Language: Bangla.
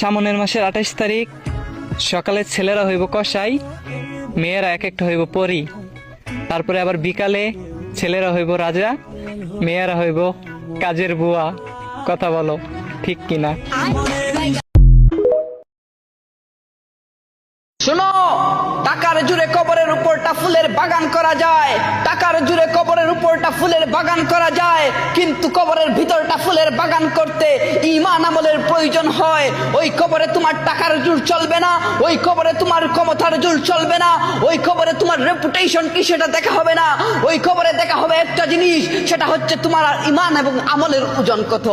সামনের মাসের 28 তারিখ সকালে ছেলেরা হইব কসাই, মেয়েরা এক একটা হইব পরী। তারপরে আবার বিকালে ছেলেরা হইব রাজা, মেয়েরা হইব কাজের বুয়া। কথা বলো ঠিক কিনা? শোনো, টাকার জুড়ে কবরের উপরটা ফুলের বাগান করা যায়, টাকার জুড়ে কবরের উপরটা ফুলের বাগান করা যায়, কিন্তু কবরের ভিতরটা ফুলের বাগান করতে ঈমান আমলের প্রয়োজন হয়। ওই কবরে তোমার টাকার জোর চলবে না, ওই কবরে তোমার ক্ষমতার জোর চলবে না, ওই কবরে তোমার রেপুটেশন কি সেটা দেখা হবে না। ওই কবরে দেখা হবে একটা জিনিস, সেটা হচ্ছে তোমার ঈমান এবং আমলের ওজন কত।